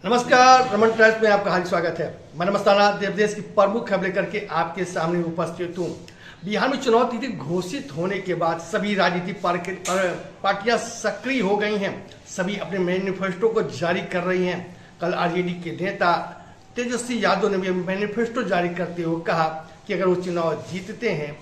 नमस्कार, रमन टाइम्स में आपका हार्दिक स्वागत है। मैं मस्ताना देश की प्रमुख खबर लेकर के आपके सामने उपस्थित हूँ। बिहार में चुनाव तिथि घोषित होने के बाद सभी राजनीतिक पार्टियां सक्रिय हो गई हैं। सभी अपने मैनिफेस्टो को जारी कर रही हैं। कल आरजेडी के नेता तेजस्वी यादव ने भी मैनिफेस्टो जारी करते हुए कहा कि अगर वो चुनाव जीतते हैं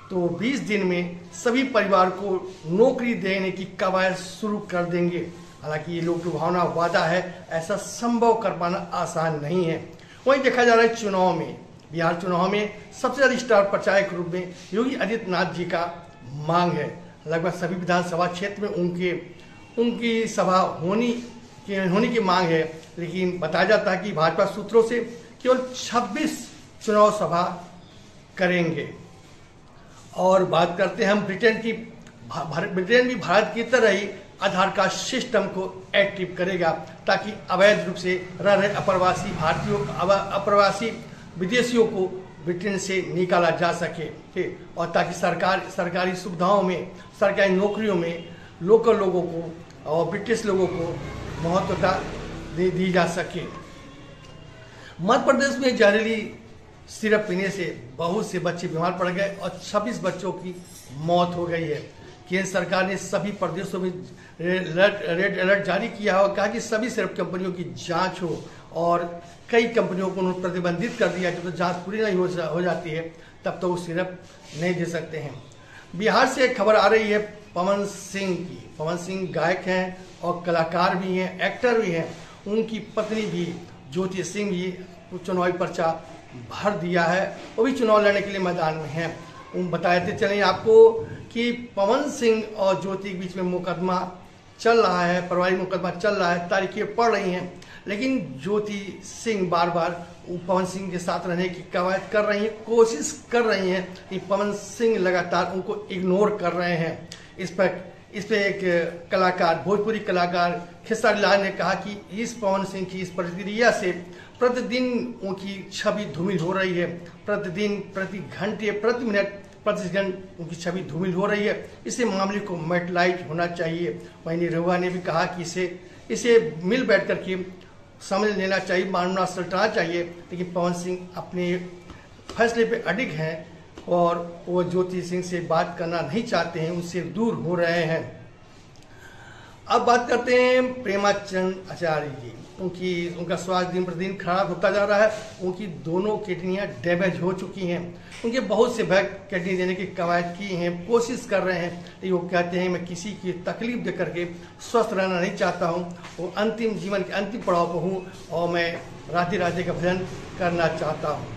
तो 20 दिन में सभी परिवार को नौकरी देने की कवायद शुरू कर देंगे। हालांकि ये लोक लुभावना वादा है, ऐसा संभव कर पाना आसान नहीं है। वहीं देखा जा रहा है चुनाव में, बिहार चुनाव में सबसे ज्यादा स्टार प्रचारक के रूप में योगी आदित्यनाथ जी का मांग है। लगभग सभी विधानसभा क्षेत्र में उनकी सभा होने की मांग है, लेकिन बताया जाता है कि भाजपा सूत्रों से केवल 26 चुनाव सभा करेंगे। और बात करते हैं हम ब्रिटेन की। ब्रिटेन भी भारत की तरह ही आधार कार्ड सिस्टम को एक्टिव करेगा ताकि अवैध रूप से रह रहे अप्रवासी भारतीयों, अप्रवासी विदेशियों को ब्रिटेन से निकाला जा सके और ताकि सरकारी सुविधाओं में, सरकारी नौकरियों में लोकल लोगों को और ब्रिटिश लोगों को महत्वता दी जा सके। मध्य प्रदेश में जहरीली सिरप पीने से बहुत से बच्चे बीमार पड़ गए और 26 बच्चों की मौत हो गई है। केंद्र सरकार ने सभी प्रदेशों में रेड अलर्ट जारी किया और कहा कि सभी सिरप कंपनियों की जांच हो, और कई कंपनियों को उन्होंने प्रतिबंधित कर दिया। जब तक जांच पूरी नहीं हो जाती है तब तो वो सिरप नहीं दे सकते हैं। बिहार से एक खबर आ रही है पवन सिंह की। पवन सिंह गायक हैं और कलाकार भी हैं, एक्टर भी हैं। उनकी पत्नी भी ज्योति सिंह भी चुनावी पर्चा भर दिया है, वो भी चुनाव लड़ने के लिए मैदान में हैं। बताते चलें आपको कि पवन सिंह और ज्योति के बीच में मुकदमा चल रहा है, पारिवारिक मुकदमा चल रहा है, तारीखें पड़ रही हैं, लेकिन ज्योति सिंह बार बार पवन सिंह के साथ रहने की कवायद कर रही हैं, कोशिश कर रही हैं कि पवन सिंह लगातार उनको इग्नोर कर रहे हैं। इस पे एक कलाकार, भोजपुरी कलाकार खेसारी लाल ने कहा कि इस पवन सिंह की इस प्रतिक्रिया से प्रतिदिन उनकी छवि धूमिल हो रही है। प्रतिदिन, प्रति घंटे, प्रति मिनट, प्रति सेकंड उनकी छवि धूमिल हो रही है। इसे मामले को मेटलाइज होना चाहिए। वहीं निरहुआ ने भी कहा कि इसे मिल बैठ करके समझ लेना चाहिए, मामला सलटना चाहिए। लेकिन पवन सिंह अपने फैसले पे अडिग हैं और वो ज्योति सिंह से बात करना नहीं चाहते हैं, उससे दूर हो रहे हैं। अब बात करते हैं प्रेमाचंद आचार्य जी। उनका स्वास्थ्य दिन प्रतिदिन खराब होता जा रहा है। उनकी दोनों किडनियां डैमेज हो चुकी हैं। उनके बहुत से भाई किडनी देने की कवायद की हैं, कोशिश कर रहे हैं, लेकिन वो कहते हैं मैं किसी की तकलीफ दे करके स्वस्थ रहना नहीं चाहता हूँ। वो अंतिम जीवन के अंतिम पड़ाव पर हूँ और मैं राधे राधे का भजन करना चाहता हूँ।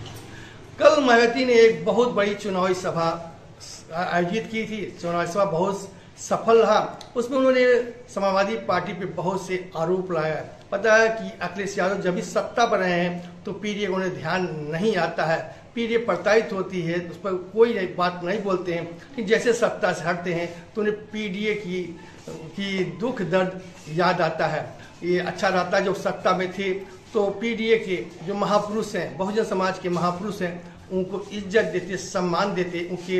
कल मायावती ने एक बहुत बड़ी चुनावी सभा आयोजित की थी। चुनावी सभा बहुत सफल रहा। उसमें उन्होंने समाजवादी पार्टी पे बहुत से आरोप लगाया। पता है कि अखिलेश यादव जब भी सत्ता पर रहे हैं तो पीडीए को उन्हें ध्यान नहीं आता है। पीडीए प्रताड़ित होती है, उस पर कोई बात नहीं बोलते हैं, कि जैसे सत्ता से हटते हैं तो उन्हें पीडीए की दुख दर्द याद आता है। ये अच्छा रहता जब सत्ता में थे तो पीडीए के जो महापुरुष हैं, बहुजन समाज के महापुरुष हैं, उनको इज्जत देते, सम्मान देते, उनके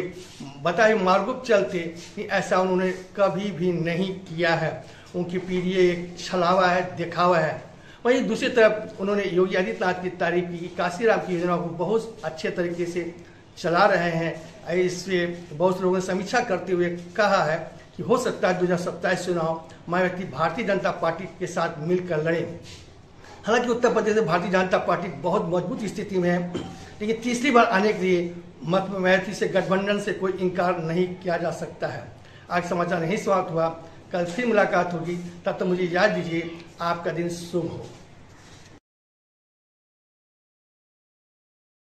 बताए मार्गों पर चलते, कि ऐसा उन्होंने कभी भी नहीं किया है। उनकी पीडीए एक छलावा है, दिखावा है। वहीं दूसरी तरफ उन्होंने योगी आदित्यनाथ की तारीफ की, काशीराम की योजना को बहुत अच्छे तरीके से चला रहे हैं। इससे बहुत लोगों ने समीक्षा करते हुए कहा है कि हो सकता है 2027 चुनाव मायावती भारतीय जनता पार्टी के साथ मिलकर लड़े। हालांकि उत्तर प्रदेश में भारतीय जनता पार्टी बहुत मजबूत स्थिति में है, लेकिन तीसरी बार आने के लिए मायावती से गठबंधन से कोई इनकार नहीं किया जा सकता है। आज समाचार नहीं समाप्त हुआ, कल फिर मुलाकात होगी। तब तक मुझे याद दीजिए। आपका दिन शुभ हो।